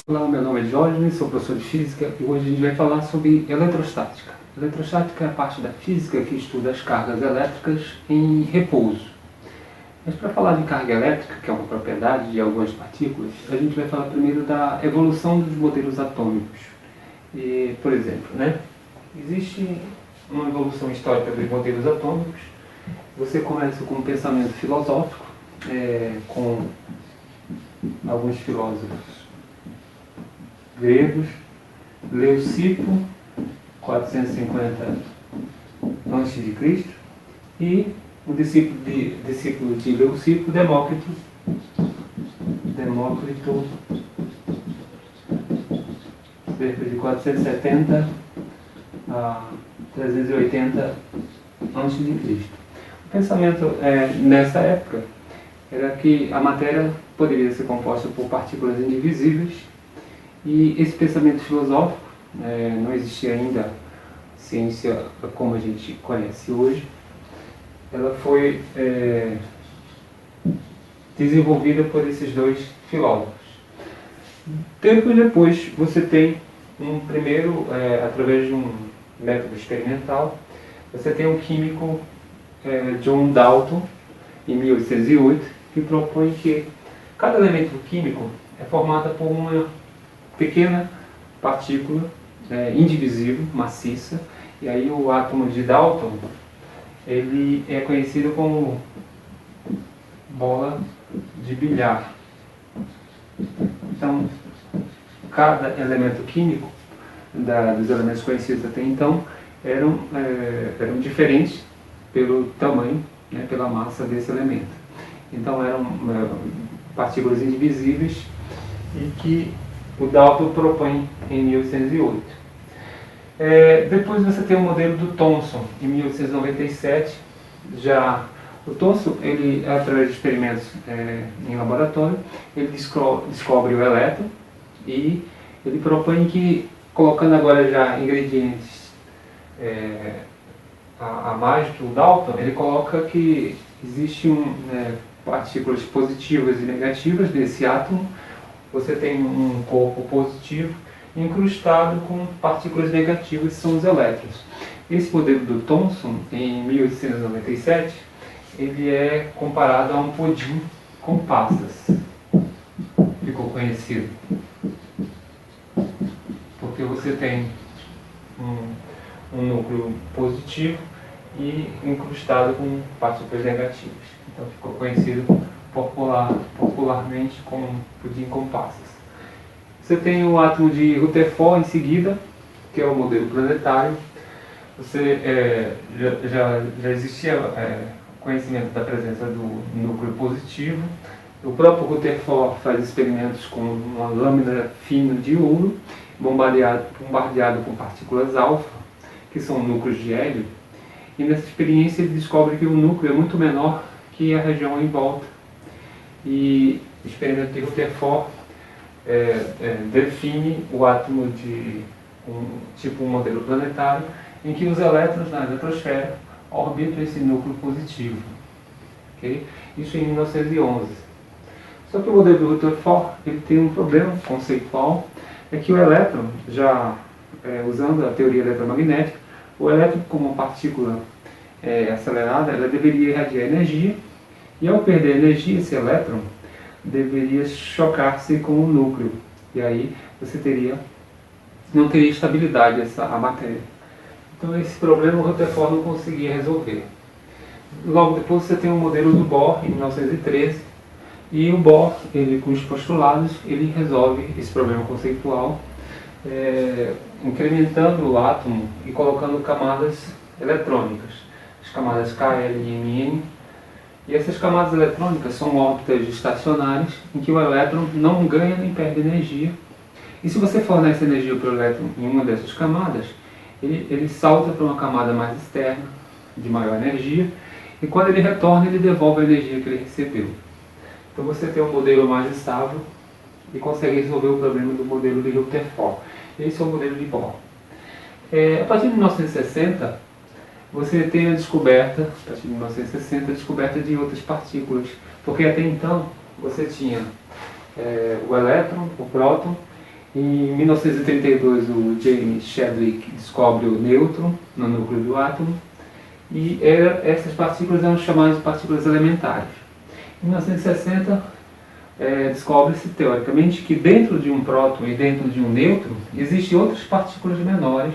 Olá, meu nome é Jorge, sou professor de Física e hoje a gente vai falar sobre eletrostática. Eletrostática é a parte da física que estuda as cargas elétricas em repouso. Mas para falar de carga elétrica, que é uma propriedade de algumas partículas, a gente vai falar primeiro da evolução dos modelos atômicos. Por exemplo, existe uma evolução histórica dos modelos atômicos. Você começa com um pensamento filosófico, com alguns filósofos gregos, Leucipo, 450 a.C., e o discípulo de Leucipo, Demócrito, cerca de 470 a 380 a.C. O pensamento nessa época era que a matéria poderia ser composta por partículas indivisíveis, e esse pensamento filosófico, não existia ainda ciência como a gente conhece hoje, ela foi desenvolvida por esses dois filósofos. Tempos depois, você tem um primeiro, através de um método experimental, você tem um químico, John Dalton, em 1808, que propõe que cada elemento químico é formado por uma pequena partícula indivisível, maciça, e aí o átomo de Dalton ele é conhecido como bola de bilhar. Então, cada elemento químico dos elementos conhecidos até então eram diferentes pelo tamanho, pela massa desse elemento. Então eram partículas indivisíveis e que o Dalton propõe em 1808. Depois você tem o modelo do Thomson, em 1897. Já o Thomson, ele, através de experimentos em laboratório, ele descobre o elétron e ele propõe que, colocando agora já ingredientes a mais do Dalton, ele coloca que existem partículas positivas e negativas desse átomo. Você tem um corpo positivo incrustado com partículas negativas, que são os elétrons. Esse modelo do Thomson, em 1897, ele é comparado a um pudim com passas. Ficou conhecido porque você tem um núcleo positivo e incrustado com partículas negativas. Então ficou conhecido popularmente como pudim com passas. Você tem o átomo de Rutherford em seguida, que é o modelo planetário. Já existia conhecimento da presença do núcleo positivo. O próprio Rutherford faz experimentos com uma lâmina fina de ouro, bombardeado com partículas alfa, que são núcleos de hélio. E nessa experiência ele descobre que o núcleo é muito menor que a região em volta. E o experimento de Rutherford define o átomo de um modelo planetário, em que os elétrons na eletrosfera orbitam esse núcleo positivo. Okay? Isso em 1911. Só que o modelo do Rutherford ele tem um problema conceitual, é que o elétron, já usando a teoria eletromagnética, o elétron, como uma partícula acelerada, ela deveria irradiar energia, e ao perder energia, esse elétron deveria chocar-se com o núcleo, e aí você não teria estabilidade a matéria. Então esse problema o Rutherford não conseguia resolver. Logo depois você tem o modelo do Bohr, em 1913, e o Bohr, ele, com os postulados, ele resolve esse problema conceitual, incrementando o átomo e colocando camadas eletrônicas, as camadas K, L e Mn. E essas camadas eletrônicas são órbitas estacionárias, em que o elétron não ganha nem perde energia. E se você fornece energia para o elétron em uma dessas camadas, ele salta para uma camada mais externa, de maior energia, e quando ele retorna, ele devolve a energia que ele recebeu. Então você tem um modelo mais estável e consegue resolver o problema do modelo de Rutherford. Esse é o modelo de Bohr. A partir de 1960, você tem a descoberta, a partir de 1960, a descoberta de outras partículas. Porque até então você tinha o elétron, o próton. Em 1932 o James Chadwick descobre o nêutron no núcleo do átomo. E essas partículas eram chamadas de partículas elementares. Em 1960 descobre-se teoricamente que dentro de um próton e dentro de um nêutron existem outras partículas menores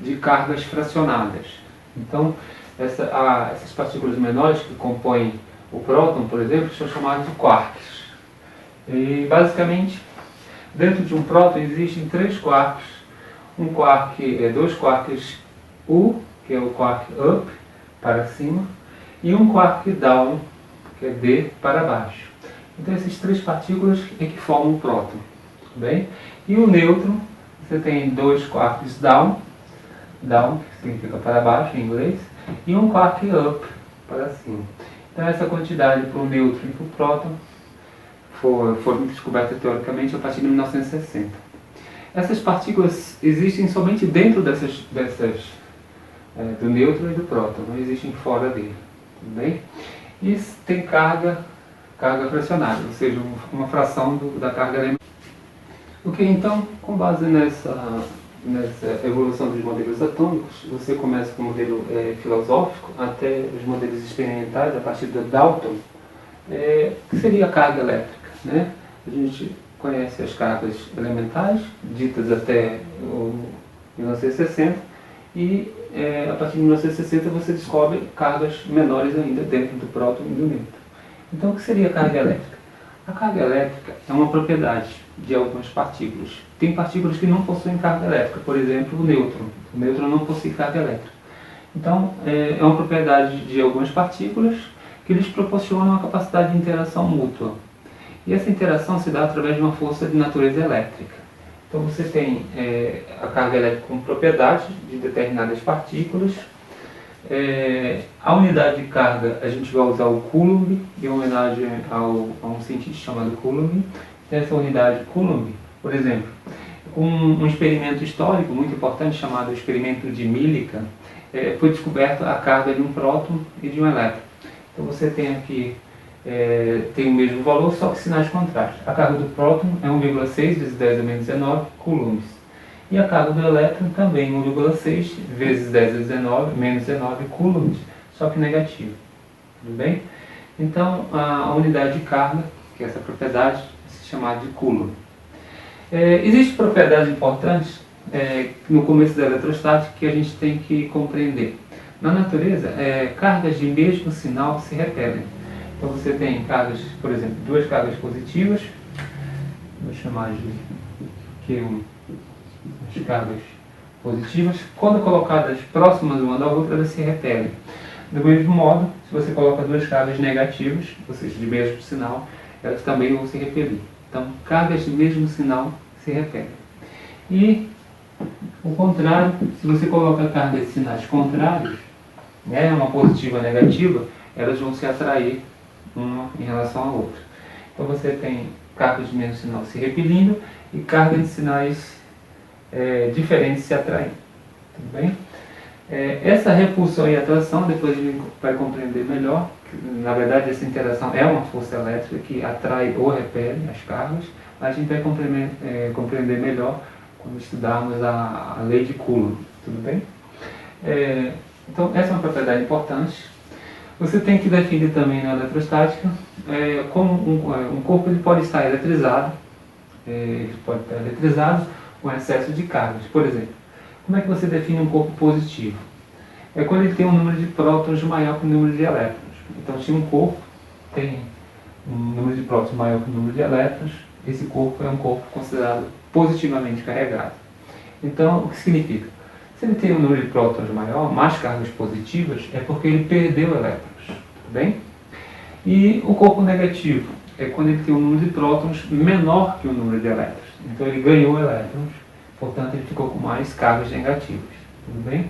de cargas fracionadas. Então, essas partículas menores que compõem o próton, por exemplo, são chamadas de quarks. E, basicamente, dentro de um próton existem 3 quarks. Dois quarks U, que é o quark up, para cima, e um quark down, que é D, para baixo. Então, essas 3 partículas é que formam o próton. Bem? E o nêutron, você tem 2 quarks down, que significa para baixo em inglês, e um quark up, para cima. Então, essa quantidade para o nêutron e para o próton foram descobertas teoricamente a partir de 1960. Essas partículas existem somente dentro do nêutron e do próton, não existem fora dele. Tudo bem? E tem carga fracionada, ou seja, uma fração da carga elementar. Ok, então, com base nessa evolução dos modelos atômicos, você começa com o modelo filosófico até os modelos experimentais, a partir do Dalton, que seria a carga elétrica. Né? A gente conhece as cargas elementares, ditas até 1960, e a partir de 1960 você descobre cargas menores ainda dentro do próton e do nêutron. Então, o que seria a carga elétrica? A carga elétrica é uma propriedade de algumas partículas. Tem partículas que não possuem carga elétrica, por exemplo, o nêutron. O nêutron não possui carga elétrica. Então, é uma propriedade de algumas partículas que lhes proporcionam a capacidade de interação mútua. E essa interação se dá através de uma força de natureza elétrica. Então você tem a carga elétrica como propriedade de determinadas partículas. A unidade de carga a gente vai usar o Coulomb, em homenagem a um cientista chamado Coulomb. Essa unidade Coulomb, por exemplo, um experimento histórico muito importante chamado experimento de Millikan, foi descoberto a carga de um próton e de um elétron. Então você tem aqui tem o mesmo valor, só que sinais contrários. A carga do próton é 1,6 vezes 10 a menos 19 coulombs. E a carga do elétron também 1,6 vezes 10 a 19 menos 19 coulombs, só que negativo. Tudo bem? Então, a unidade de carga, que é essa propriedade, se chama de Coulomb. Existem propriedades importantes no começo da eletrostática que a gente tem que compreender. Na natureza, cargas de mesmo sinal se repelem. Então você tem cargas, por exemplo, 2 cargas positivas, vou chamar de Q1, as cargas positivas, quando colocadas próximas uma da outra, elas se repelem. Do mesmo modo, se você coloca 2 cargas negativas, ou seja, de mesmo sinal, elas também vão se repelir. Então, cargas de mesmo sinal se repelem. E o contrário, se você coloca cargas de sinais contrários, uma positiva e uma negativa, elas vão se atrair uma em relação à outra. Então você tem cargas de mesmo sinal se repelindo e cargas de sinais diferentes se atraindo. Tudo bem? Essa repulsão e atração, depois a gente vai compreender melhor, que, na verdade essa interação é uma força elétrica que atrai ou repele as cargas, mas a gente vai compreender melhor quando estudarmos a lei de Coulomb. Tudo bem? Então essa é uma propriedade importante. Você tem que definir também na eletrostática como um corpo ele pode estar eletrizado, com excesso de cargas. Por exemplo, como é que você define um corpo positivo? É quando ele tem um número de prótons maior que o número de elétrons. Então, se um corpo tem um número de prótons maior que o número de elétrons, esse corpo é um corpo considerado positivamente carregado. Então, o que significa? Se ele tem um número de prótons maior, mais cargas positivas, é porque ele perdeu elétrons. Tudo bem? E o corpo negativo é quando ele tem um número de prótons menor que o número de elétrons. Então ele ganhou elétrons, portanto ele ficou com mais cargas negativas. Tudo bem?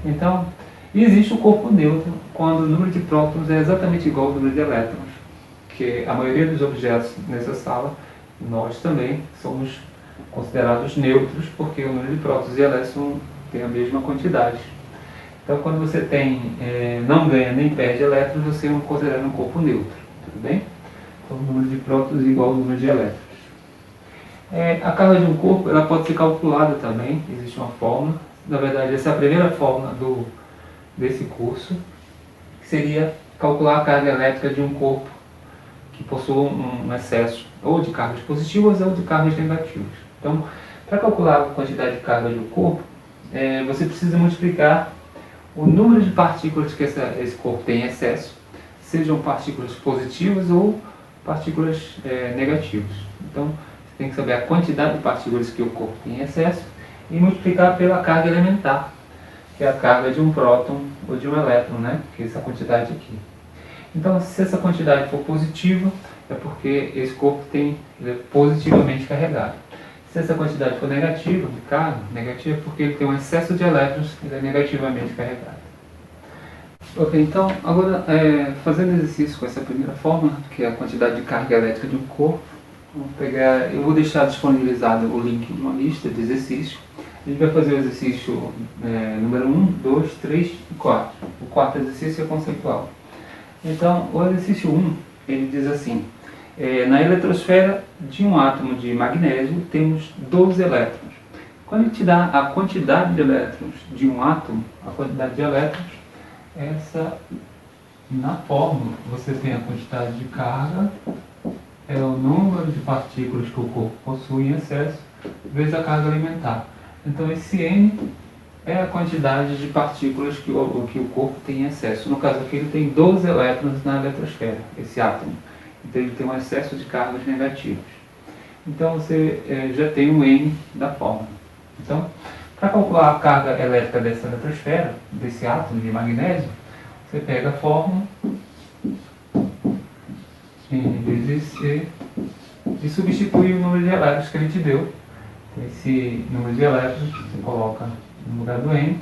Então, existe o corpo neutro quando o número de prótons é exatamente igual ao número de elétrons, que a maioria dos objetos nessa sala, nós também somos considerados neutros, porque o número de prótons e elétrons tem a mesma quantidade. Então, quando você não ganha nem perde elétrons, você é considerado um corpo neutro, tudo bem? Então, o número de prótons é igual ao número de elétrons. A carga de um corpo ela pode ser calculada também, existe uma fórmula. Na verdade, essa é a primeira fórmula desse curso, que seria calcular a carga elétrica de um corpo que possua um excesso ou de cargas positivas ou de cargas negativas. Então, para calcular a quantidade de carga de um corpo, você precisa multiplicar o número de partículas que esse corpo tem em excesso, sejam partículas positivas ou partículas negativas. Então, você tem que saber a quantidade de partículas que o corpo tem em excesso e multiplicar pela carga elementar, que é a carga de um próton ou de um elétron, né? Que é essa quantidade aqui. Então, se essa quantidade for positiva, é porque esse corpo ele é positivamente carregado. Se essa quantidade for negativa, de carga, negativa é porque ele tem um excesso de elétrons, ele é negativamente carregado. Ok, então, agora, fazendo exercício com essa primeira fórmula, que é a quantidade de carga elétrica de um corpo, eu vou deixar disponibilizado o link de uma lista de exercícios. A gente vai fazer o exercício número 1, 2, 3 e 4. O quarto exercício é conceitual. Então, o exercício 1, ele diz assim: na eletrosfera de um átomo de magnésio temos 12 elétrons. Quando ele te dá a quantidade de elétrons de um átomo, a quantidade de elétrons, na fórmula você tem a quantidade de carga, é o número de partículas que o corpo possui em excesso, vezes a carga elementar. Então esse N é a quantidade de partículas que o corpo tem em excesso. No caso aqui ele tem 12 elétrons na eletrosfera, esse átomo. Então ele tem um excesso de cargas negativas. Então você já tem o N da fórmula. Então, para calcular a carga elétrica dessa eletrosfera, desse átomo de magnésio, você pega a fórmula N vezes C e substitui o número de elétrons que ele te deu. Esse número de elétrons você coloca no lugar do N,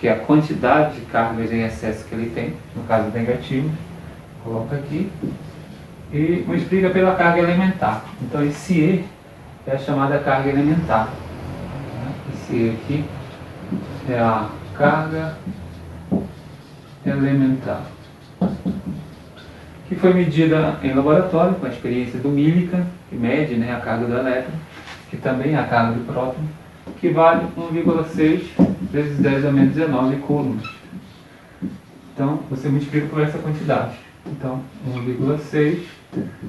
que é a quantidade de cargas em excesso que ele tem, no caso negativo, coloca aqui, e multiplica pela carga elementar. Então esse E é a chamada carga elementar. Esse E aqui é a carga elementar, que foi medida em laboratório com a experiência do Millikan, que mede a carga do elétron, que também é a carga do próton, que vale 1,6 vezes 10 a menos 19 coulombs. Então, você multiplica por essa quantidade. Então, 1,6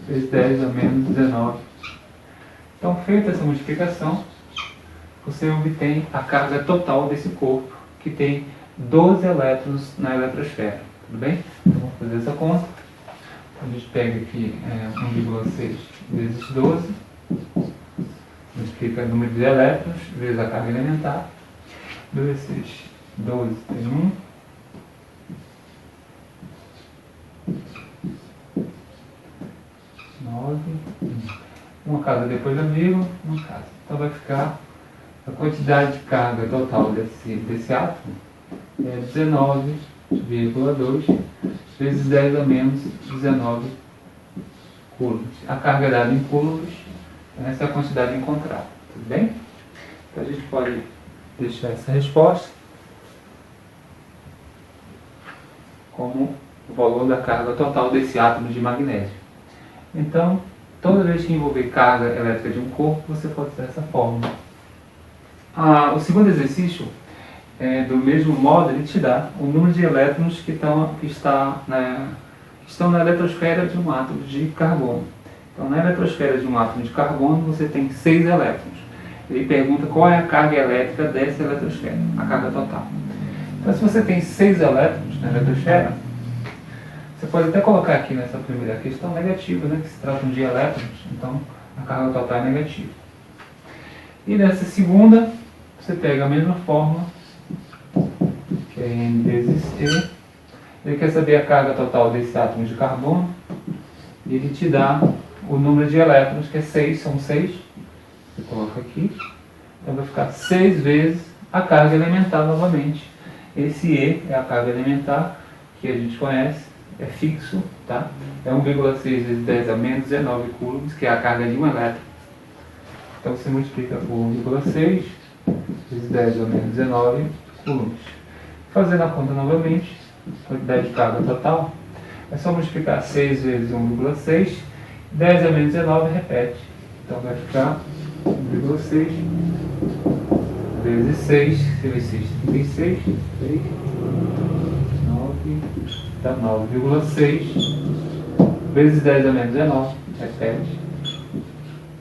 vezes 10 a menos 19. Então, feita essa multiplicação, você obtém a carga total desse corpo, que tem 12 elétrons na eletrosfera. Tudo bem? Então, vamos fazer essa conta. A gente pega aqui 1,6 vezes 12, multiplica o número de elétrons vezes a carga elementar. 2 vezes 12 tem 1. 9. Uma casa depois da vírgula, uma casa. Então vai ficar a quantidade de carga total desse átomo é 19,2 vezes 10 a menos 19 coulombs. A carga dada em coulombs, essa é a quantidade encontrada. Tudo bem? Então a gente pode deixar essa resposta como o valor da carga total desse átomo de magnésio. Então, toda vez que envolver carga elétrica de um corpo, você pode usar essa fórmula. O segundo exercício, do mesmo modo, ele te dá o número de elétrons que estão na eletrosfera de um átomo de carbono. Então, na eletrosfera de um átomo de carbono, você tem 6 elétrons. Ele pergunta qual é a carga elétrica dessa eletrosfera, a carga total. Então, se você tem 6 elétrons na eletrosfera, você pode até colocar aqui nessa primeira questão negativa, que se trata de elétrons, então a carga total é negativa. E nessa segunda, você pega a mesma fórmula, que é N vezes E. Ele quer saber a carga total desse átomo de carbono, e ele te dá o número de elétrons, que é 6, são 6. Você coloca aqui. Então vai ficar 6 vezes a carga elementar novamente. Esse E é a carga elementar, que a gente conhece. É fixo, tá? É 1,6 vezes 10 a menos 19 coulombs, que é a carga de um elétron. Então você multiplica por 1,6 vezes 10 a menos 19 coulombs. Fazendo a conta novamente, quantidade de carga total, é só multiplicar 6 vezes 1,6, 10 a menos 19 repete. Então vai ficar 1,6 vezes 6, 6, 36, 3, 9, dá 9,6 vezes 10 a menos 19, repete.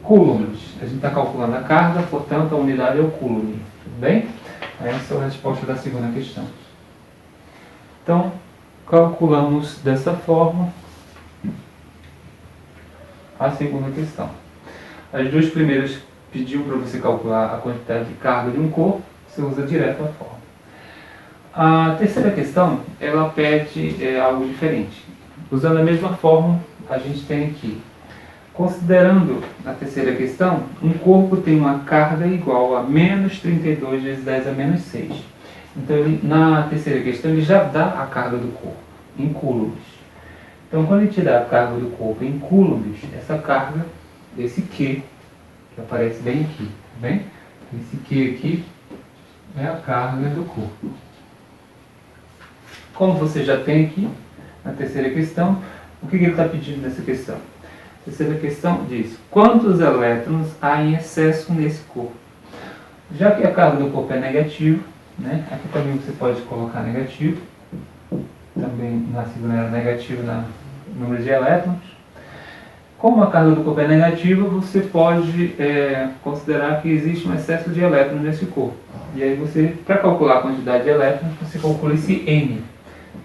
Coulombs, a gente está calculando a carga, portanto a unidade é o coulomb, tudo bem? Essa é a resposta da segunda questão. Então, calculamos dessa forma a segunda questão. As duas primeiras pediu para você calcular a quantidade de carga de um corpo, você usa direto a forma. A terceira questão, ela pede algo diferente. Usando a mesma forma, a gente tem aqui, considerando a terceira questão, um corpo tem uma carga igual a menos 32 vezes 10 a menos 6. Então, na terceira questão, ele já dá a carga do corpo, em coulombs. Então, quando ele te dá a carga do corpo em coulombs, essa carga, esse Q, que aparece bem aqui, tá bem? Esse Q aqui é a carga do corpo. Como você já tem aqui, na terceira questão, o que ele está pedindo nessa questão? A terceira questão diz, quantos elétrons há em excesso nesse corpo? Já que a carga do corpo é negativa, né? Aqui também você pode colocar negativo, também na segunda era negativo no número de elétrons. Como a carga do corpo é negativa, você pode considerar que existe um excesso de elétrons nesse corpo. E aí você, para calcular a quantidade de elétrons, você calcula esse N.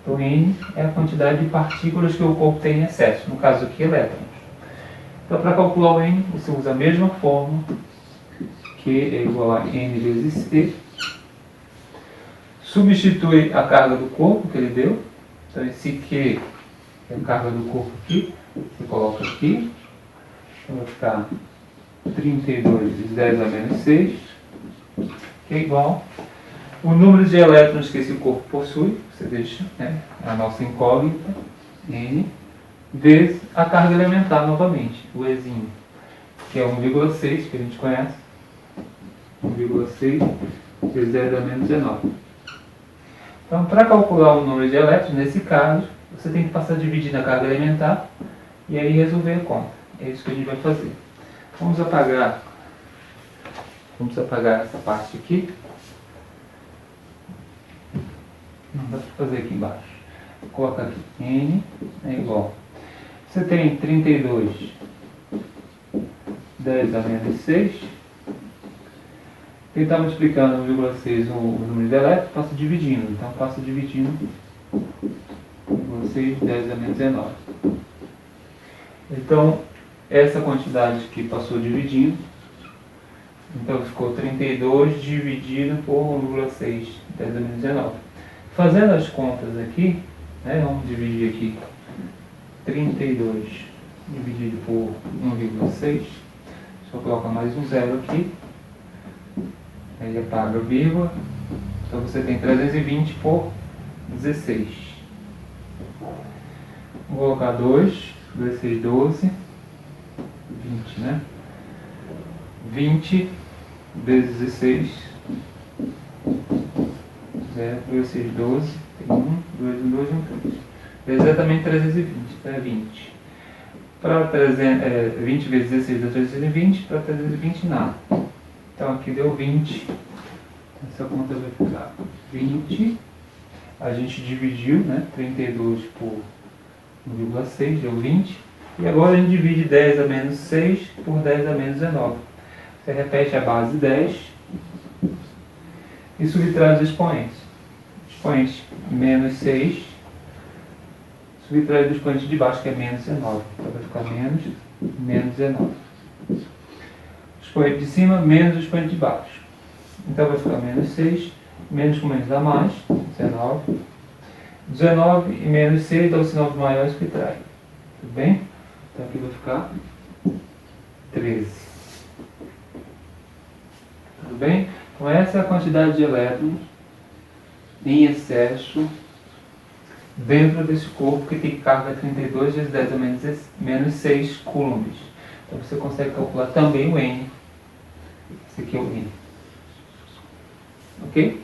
Então N é a quantidade de partículas que o corpo tem em excesso, no caso aqui elétrons. Então para calcular o N, você usa a mesma fórmula, Q é igual a N vezes T. Substitui a carga do corpo que ele deu. Então esse Q é a carga do corpo aqui. Você coloca aqui. Então vai ficar 32 vezes 10 a menos 6. Que é igual o número de elétrons que esse corpo possui. Você deixa, né, a nossa incógnita, N, vezes a carga elementar novamente, o Ezinho, que é 1,6, que a gente conhece. 1,6 vezes 10 a menos 19. Então, para calcular o número de elétrons, nesse caso, você tem que passar a dividir na carga elementar e aí resolver a conta. É isso que a gente vai fazer. Vamos apagar essa parte aqui. Não dá para fazer aqui embaixo. Coloca aqui, N é igual. Você tem 32, 10 a menos 6. Ele está multiplicando 1,6 o número de elétrons, passa dividindo. Então, passa dividindo 1,6, 10 a menos 19. Então, essa quantidade que passou dividindo, então ficou 32 dividido por 1,6, 10 a menos 19. Fazendo as contas aqui, né, vamos dividir aqui 32 dividido por 1,6. Só coloca mais um zero aqui. Aí apaga a vírgula. Então você tem 320 por 16. Vou colocar 2, 16, 12, 20, né? 20 vezes 16, 0, 16, 12, tem 1, 2, 1, 2, 1, 3. É exatamente 320, é 20. Para 20 vezes 16 dá 320, para 320 nada. Então aqui deu 20, essa conta vai ficar 20, a gente dividiu, né, 32 por 1,6, deu 20, e agora a gente divide 10 a menos 6 por 10 a menos 19. Você repete a base 10 e subtrai os expoentes. Expoente menos 6, subtrai do expoente de baixo, que é menos 19. Então vai ficar menos 19. Expoente de cima menos o expoente de baixo. Então vai ficar menos 6, menos com menos dá mais, 19. 19 e menos 6 dá o sinal dos maiores que trai. Tudo bem? Então aqui vai ficar 13. Tudo bem? Então essa é a quantidade de elétrons em excesso dentro desse corpo que tem carga 32 vezes 10 a menos 6 coulombs. Então você consegue calcular também o N. Esse aqui é o N. Ok?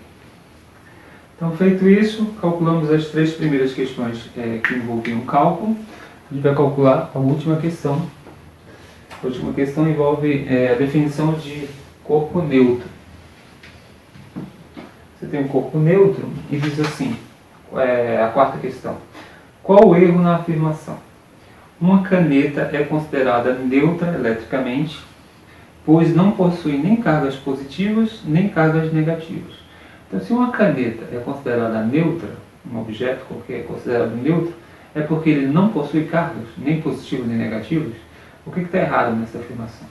Então, feito isso, calculamos as 3 primeiras questões que envolviam cálculo. A gente vai calcular a última questão. A última questão envolve a definição de corpo neutro. Você tem um corpo neutro e diz assim, a quarta questão. Qual o erro na afirmação? Uma caneta é considerada neutra eletricamente, pois não possui nem cargas positivas nem cargas negativas. Então, se uma caneta é considerada neutra, um objeto qualquer é considerado neutro, é porque ele não possui cargas, nem positivas nem negativas. O que está errado nessa afirmação?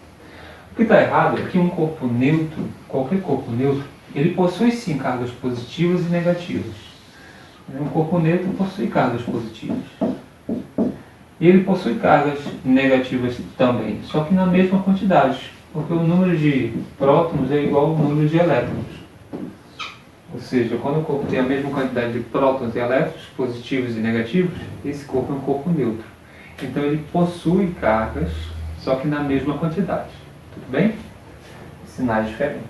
O que está errado é que um corpo neutro, qualquer corpo neutro, ele possui sim cargas positivas e negativas. Um corpo neutro possui cargas positivas. E ele possui cargas negativas também, só que na mesma quantidade, porque o número de prótons é igual ao número de elétrons. Ou seja, quando o corpo tem a mesma quantidade de prótons e elétrons, positivos e negativos, esse corpo é um corpo neutro. Então ele possui cargas, só que na mesma quantidade. Tudo bem? Sinais diferentes.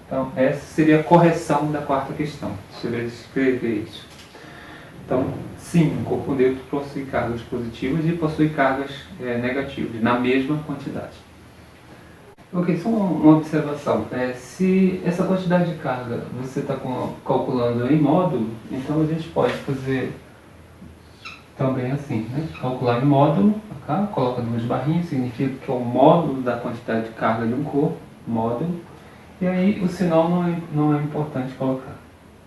Então, essa seria a correção da quarta questão. Você vai escrever isso. Então, sim, um corpo neutro possui cargas positivas e possui cargas negativas, na mesma quantidade. Ok, só uma observação. Se essa quantidade de carga você está calculando em módulo, então a gente pode fazer também assim, né? Calcular em módulo, tá? Coloca 2 barrinhas, significa que é o módulo da quantidade de carga de um corpo, módulo, e aí o sinal não é importante colocar.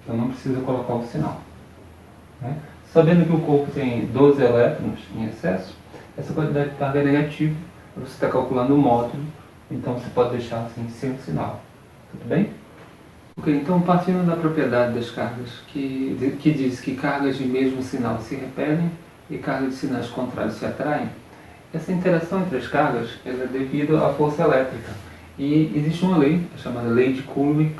Então não precisa colocar o sinal. Né? Sabendo que o corpo tem 12 elétrons em excesso, essa quantidade de carga é negativa, você está calculando o módulo, então você pode deixar assim sem o sinal. Tudo bem? Ok, então partindo da propriedade das cargas, que diz que cargas de mesmo sinal se repelem e cargas de sinais contrários se atraem, essa interação entre as cargas ela é devido à força elétrica. E existe uma lei, chamada lei de Coulomb,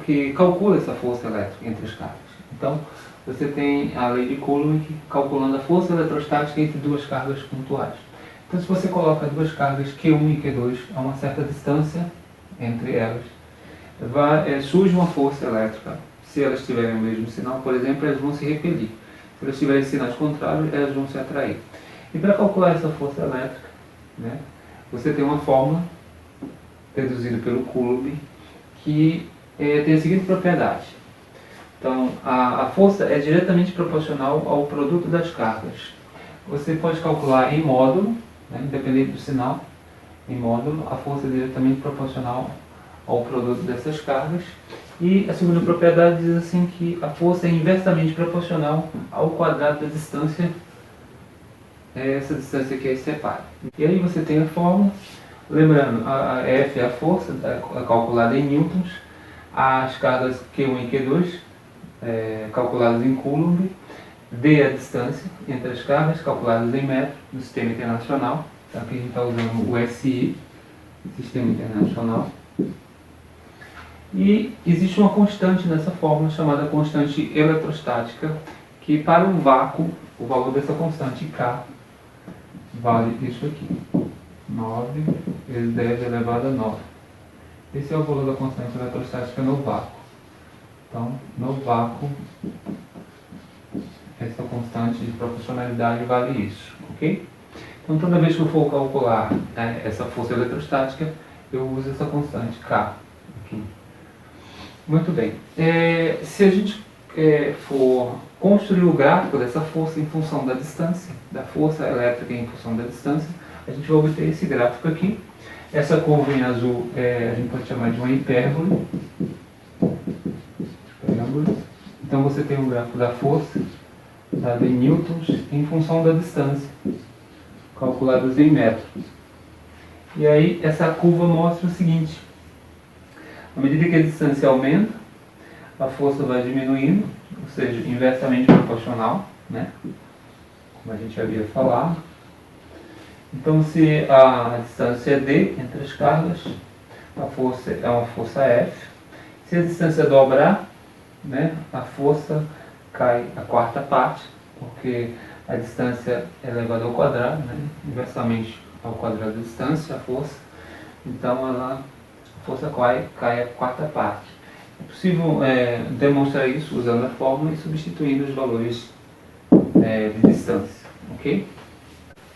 que calcula essa força elétrica entre as cargas. Então, você tem a lei de Coulomb calculando a força eletrostática entre 2 cargas pontuais. Então, se você coloca 2 cargas Q1 e Q2 a uma certa distância entre elas, surge uma força elétrica. Se elas tiverem o mesmo sinal, por exemplo, elas vão se repelir. Se elas tiverem sinais contrários, elas vão se atrair. E para calcular essa força elétrica, né, você tem uma fórmula reduzida pelo Coulomb que tem a seguinte propriedade. Então, a força é diretamente proporcional ao produto das cargas. Você pode calcular em módulo, né, independente do sinal, em módulo, a força é diretamente proporcional ao produto dessas cargas. E a segunda propriedade diz assim que a força é inversamente proporcional ao quadrado da distância, essa distância que aí separa. E aí você tem a fórmula, lembrando, a F é a força calculada em newtons, as cargas Q1 e Q2 calculadas em Coulomb, D é a distância entre as cargas calculadas em metro no sistema internacional. Então aqui a gente está usando o SI, sistema internacional. E existe uma constante nessa fórmula chamada constante eletrostática, que para um vácuo, o valor dessa constante K vale isso aqui, 9 vezes 10 elevado a 9. Esse é o valor da constante eletrostática no vácuo. Então, no vácuo, essa constante de proporcionalidade vale isso, ok? Então, toda vez que eu for calcular essa força eletrostática, eu uso essa constante K aqui. Muito bem. Se a gente for construir o gráfico dessa força em função da distância, da força elétrica em função da distância, a gente vai obter esse gráfico aqui. Essa curva em azul a gente pode chamar de uma hipérbole. Então você tem um gráfico da força, dado em newtons, em função da distância, calculadas em metros. E aí essa curva mostra o seguinte: à medida que a distância aumenta, a força vai diminuindo, ou seja, inversamente proporcional, né? Como a gente havia falado. Então, se a distância é D entre as cargas, a força é uma força F. Se a distância dobrar, né, a força cai a quarta parte, porque a distância é elevada ao quadrado, né, inversamente ao quadrado da distância, a força. Então, a força cai a quarta parte. É possível demonstrar isso usando a fórmula e substituindo os valores de distância, ok?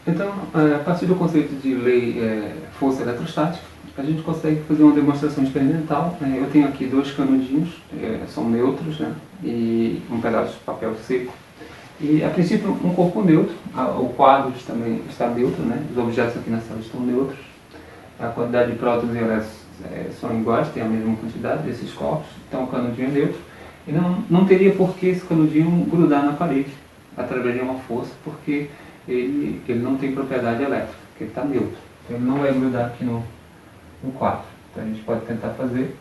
Então, a partir do conceito de lei força eletrostática, a gente consegue fazer uma demonstração experimental. Eu tenho aqui dois canudinhos, são neutros, né, e um pedaço de papel seco. E, a princípio, um corpo neutro, o quadro também está neutro, né, os objetos aqui na sala estão neutros. A quantidade de prótons e elétrons são iguais, tem a mesma quantidade desses corpos, então o canudinho é neutro. E não teria por que esse canudinho grudar na parede através de uma força, porque ele não tem propriedade elétrica, porque ele está neutro. Então ele não vai grudar aqui no quadro. Então a gente pode tentar fazer,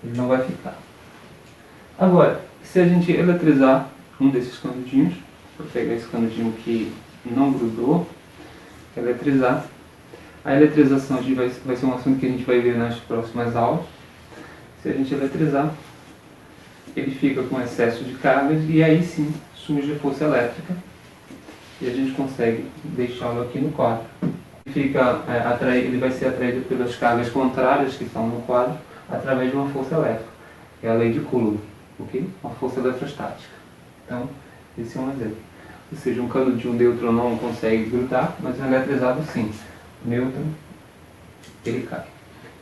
ele não vai ficar. Agora, se a gente eletrizar um desses canudinhos, vou pegar esse canudinho que não grudou, eletrizar. A eletrização vai ser um assunto que a gente vai ver nas próximas aulas. Se a gente eletrizar, ele fica com excesso de cargas e aí sim surge a força elétrica e a gente consegue deixá-lo aqui no quadro. Ele vai ser atraído pelas cargas contrárias que estão no quadro através de uma força elétrica, que é a lei de Coulomb, ok? Uma força eletrostática. Então, esse é um exemplo. Ou seja, um canudinho neutro não consegue grudar, mas um eletrizado sim. O nêutron, ele cai.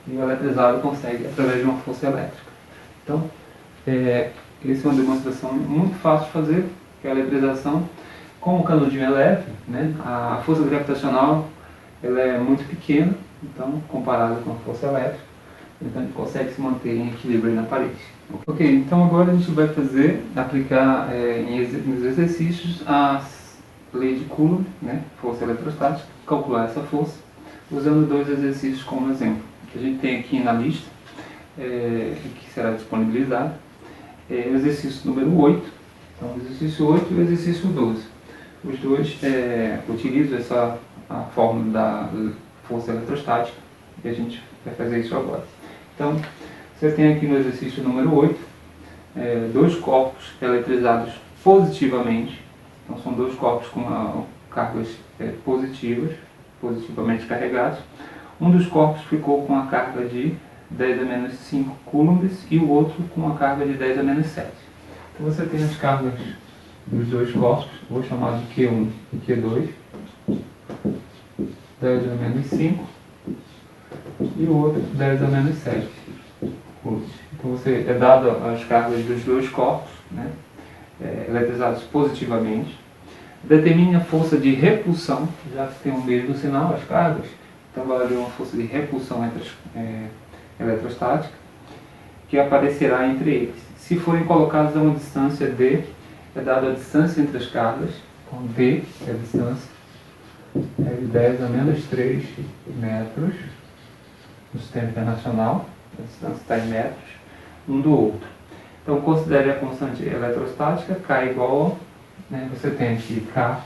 E o eletrizado consegue através de uma força elétrica. Então, essa é uma demonstração muito fácil de fazer, que é a eletrização. Como o canudinho é leve, né, a força gravitacional ela é muito pequena, então, comparada com a força elétrica, então a gente consegue se manter em equilíbrio na parede. Ok, então agora a gente vai aplicar nos exercícios a lei de Coulomb, né, força eletrostática, calcular essa força, usando dois exercícios como exemplo. Que a gente tem aqui na lista, que será disponibilizado, o exercício número 8, então o exercício 8 e o exercício 12. Os dois utilizam a fórmula da força eletrostática e a gente vai fazer isso agora. Então, você tem aqui no exercício número 8, dois corpos eletrizados positivamente. Então, são dois corpos com cargas positivamente carregados. Um dos corpos ficou com a carga de 10 a menos 5 coulombs e o outro com a carga de 10 a menos 7. Então, você tem as cargas dos dois corpos, vou chamar de Q1 e Q2, 10 a menos 5 e o outro 10 a menos 7 coulombs. Então você dado as cargas dos dois corpos, né, eletrizados positivamente, determine a força de repulsão, já que tem o mesmo sinal, as cargas, então vai haver uma força de repulsão eletrostática que aparecerá entre eles. Se forem colocados a uma distância d, é dada a distância entre as cargas, então d é a distância, é de 10 a menos 3 metros no sistema internacional, a distância está em metros, um do outro. Então considere a constante eletrostática, K igual a, você tem aqui K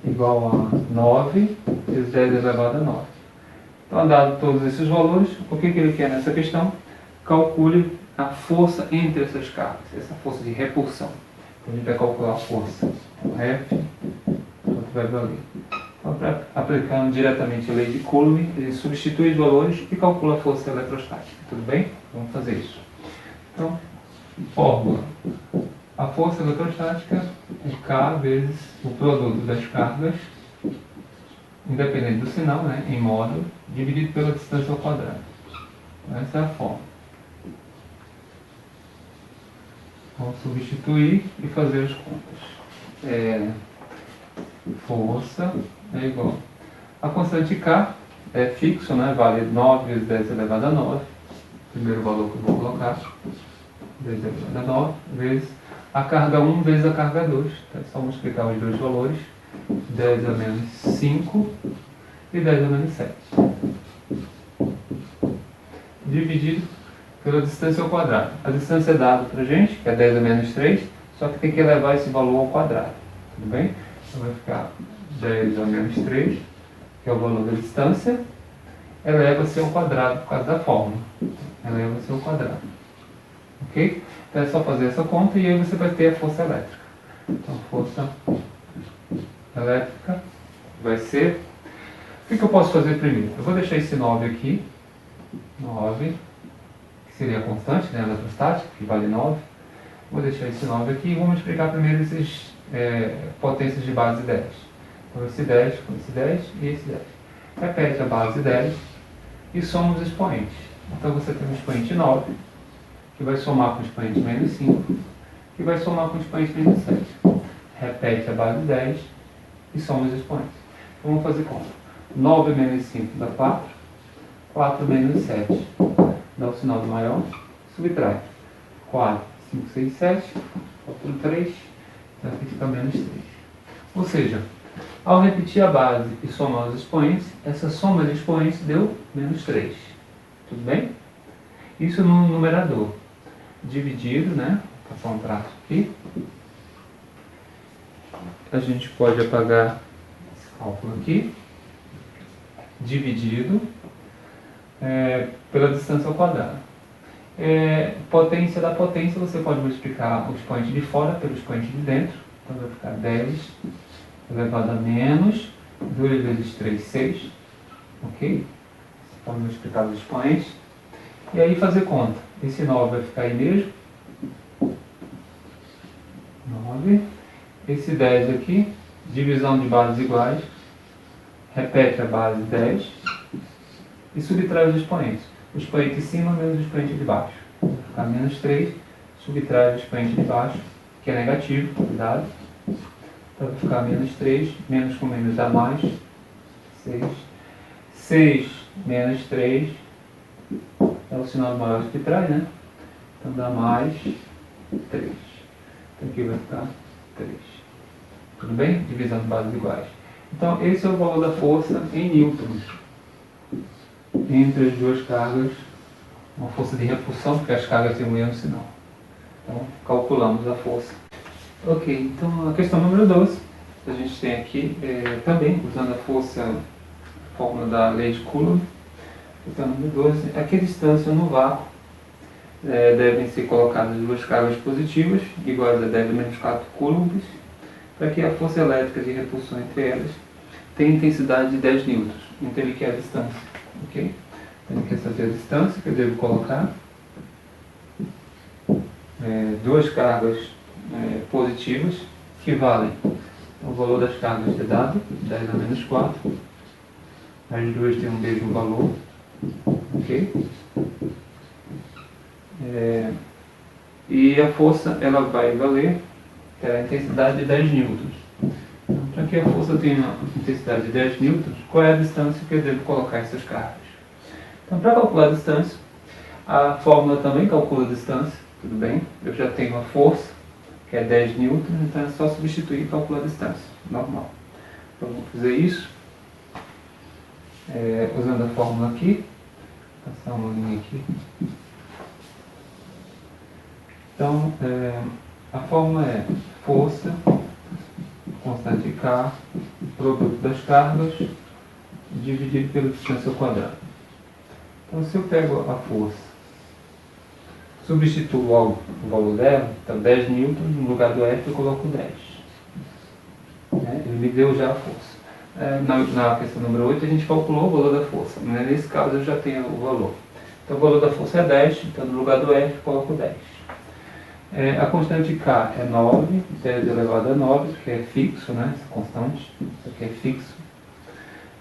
igual a 9 vezes 10 elevado a 9. Então, dado todos esses valores, o que ele quer nessa questão? Calcule a força entre essas cargas, essa força de repulsão. Então, a gente vai calcular a força. Então, F, quanto vai valer? Então, aplicando diretamente a lei de Coulomb, ele substitui os valores e calcula a força eletrostática. Tudo bem? Vamos fazer isso. Então, fórmula. A força eletrostática é K vezes o produto das cargas, independente do sinal, né, em módulo, dividido pela distância ao quadrado. Então, essa é a fórmula. Vamos substituir e fazer as contas. Força é igual. A constante K é fixo, né, vale 9 vezes 10 elevado a 9. Primeiro valor que eu vou colocar, 10 elevado a 9, vezes a carga 1 vezes a carga 2. Então, é só multiplicar os dois valores, 10 a menos 5 e 10 a menos 7. Dividido pela distância ao quadrado. A distância é dada para a gente, que é 10 a menos 3, só que tem que elevar esse valor ao quadrado. Tudo bem? Então vai ficar 10 a menos 3, que é o valor da distância, eleva-se ao quadrado por causa da fórmula. Eleva-se ao quadrado. Ok? Então é só fazer essa conta e aí você vai ter a força elétrica. Então, força elétrica vai ser... O que eu posso fazer primeiro? Eu vou deixar esse 9 aqui. 9, que seria a constante, né, eletrostática, que vale 9. Vou deixar esse 9 aqui e vou multiplicar primeiro esses potências de base 10. Então esse 10 com esse 10 e esse 10. Repete a base 10 e soma os expoentes. Então você tem um expoente 9, que vai somar com o expoente menos 5, que vai somar com o expoente menos 7. Repete a base 10 e soma os expoentes. Então vamos fazer conta. 9 menos 5 dá 4, 4 menos 7 dá o sinal do maior, subtrai 4, 5, 6, 7, faltam 3, então aqui fica menos 3. Ou seja, ao repetir a base e somar os expoentes, essa soma de expoentes deu menos 3. Tudo bem? Isso no numerador. Dividido, né? Vou passar um traço aqui. A gente pode apagar esse cálculo aqui. Dividido pela distância ao quadrado. Potência da potência, você pode multiplicar o expoente de fora pelo expoente de dentro. Então vai ficar 10 elevado a menos 2 vezes 3, 6. Ok? Você pode multiplicar os expoentes. E aí fazer conta. Esse 9 vai ficar aí mesmo. 9. Esse 10 aqui, divisão de bases iguais. Repete a base 10 e subtrai os expoentes. O expoente de cima menos o expoente de baixo. Vai ficar menos 3, subtrai o expoente de baixo, que é negativo, cuidado. Então vai ficar menos 3, menos com menos dá mais, 6. 6 menos 3 é o sinal do maior que traz, né? Então dá mais 3. Então aqui vai ficar 3. Tudo bem? Divisão de bases iguais. Então esse é o valor da força em newtons entre as duas cargas, uma força de repulsão, porque as cargas têm o mesmo sinal. Então calculamos a força. Ok, então a questão número 12, a gente tem aqui também, usando a força, a fórmula da lei de Coulomb. Questão número 12, a que distância no vácuo devem ser colocadas duas cargas positivas, iguais a 10 menos 4 coulombs, para que a força elétrica de repulsão entre elas tenha intensidade de 10 newtons. Então ele quer a distância, ok? Então ele quer saber a distância que eu devo colocar. Duas cargas positivas que valem o valor das cargas é dado, 10 a menos 4. As duas têm o mesmo valor, ok? E a força ela vai valer a intensidade de 10 newtons. Então, para que a força tenha uma intensidade de 10 newtons, qual é a distância que eu devo colocar essas cargas? Então, para calcular a distância, a fórmula também calcula a distância, tudo bem? Eu já tenho a força, que é 10 newtons, então é só substituir e calcular a distância, normal. Então, vamos fazer isso usando a fórmula aqui. Vou passar uma linha aqui. Então, a fórmula é força, constante K, produto das cargas, dividido pela distância ao quadrado. Então, se eu pego a força, substituo o valor dela, então 10 newtons, no lugar do F eu coloco 10. Ele me deu já a força. Na questão número 8 a gente calculou o valor da força, mas nesse caso eu já tenho o valor. Então o valor da força é 10, então no lugar do F eu coloco 10. A constante K é 9, 10 elevado a 9, que é fixo, né? Essa constante, isso aqui é fixo,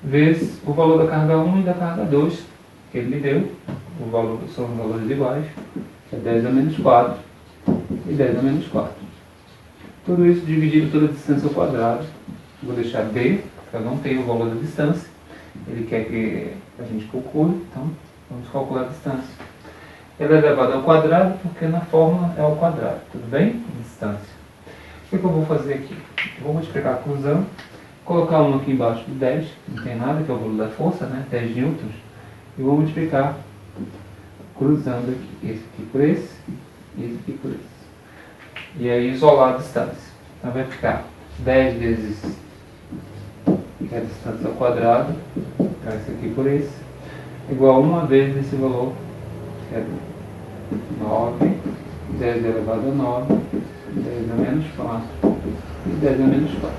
vezes o valor da carga 1 e da carga 2, que ele me deu, são valores iguais, que é 10 a menos 4 e 10 a menos 4. Tudo isso dividido pela distância ao quadrado. Vou deixar D, porque eu não tenho o valor da distância, ele quer que a gente calcule, então vamos calcular a distância. Ela é elevada ao quadrado porque na fórmula é ao quadrado, tudo bem? Distância. O que eu vou fazer aqui? Eu vou multiplicar cruzando, colocar um aqui embaixo de 10, não tem nada, que é o valor da força, né? 10 newtons, e vou multiplicar cruzando aqui, esse aqui por esse e esse aqui por esse. E aí isolar a distância. Então vai ficar 10 vezes, que é a distância ao quadrado, então esse aqui por esse, igual a 1 vezes esse valor, que é 9, 10 elevado a 9, 10 a menos 4 e 10 a menos 4.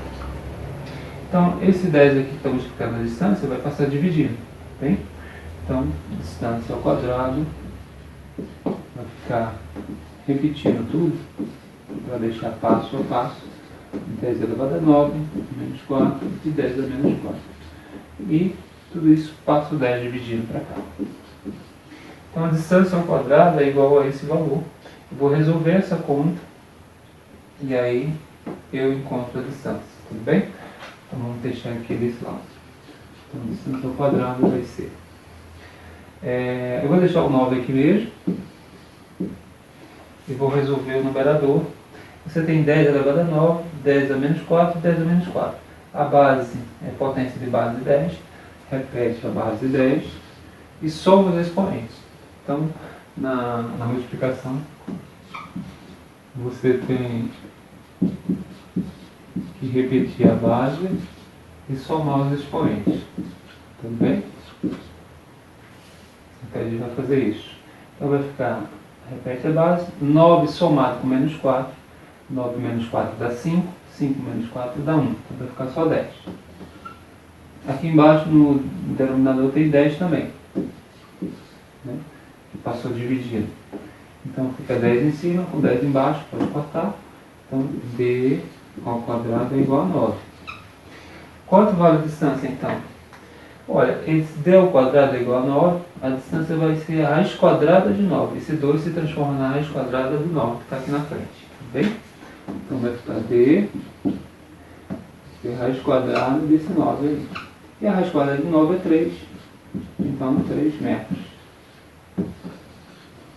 Então, esse 10 aqui que está multiplicando a distância vai passar dividindo, bem? Então, distância ao quadrado Vai ficar repetindo tudo para deixar passo a passo. 10 elevado a 9, menos 4, de 10 a menos 4. E tudo isso passo 10 dividindo para cá. Então a distância ao quadrado é igual a esse valor. Eu vou resolver essa conta e aí eu encontro a distância, tudo bem? Então vamos deixar aqui desse lado. Então a distância ao quadrado vai ser... eu vou deixar o 9 aqui mesmo e vou resolver o numerador. Você tem 10 elevado a 9, 10 a menos 4 e 10 a menos 4. A base é potência de base 10, repete a base 10 e soma os expoentes. Então, na multiplicação, você tem que repetir a base e somar os expoentes. Tudo bem? Então a gente vai fazer isso. Então vai ficar, repete a base, 9 somado com menos 4, 9 menos 4 dá 5, 5 menos 4 dá 1, então vai ficar só 10. Aqui embaixo no denominador tem 10 também, né? Que passou dividido. Então fica 10 em cima, com 10 embaixo, pode cortar. Então d ao quadrado é igual a 9. Quanto vale a distância então? Olha, esse d ao quadrado é igual a 9, a distância vai ser a raiz quadrada de 9. Esse 2 se transforma na raiz quadrada do 9, que está aqui na frente. Tudo bem? Então vai ficar d, raiz quadrada desse 9 aí. E a raiz quadrada de 9 é 3. Então 3 metros.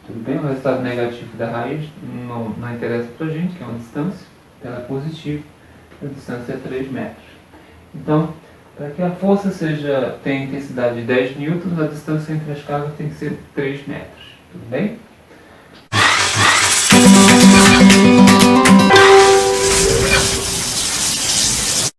Tudo bem? O resultado negativo da raiz não interessa para a gente, que é uma distância. Ela é positiva. A distância é 3 metros. Então, para que a força tenha intensidade de 10 newtons, a distância entre as cargas tem que ser 3 metros. Tudo bem?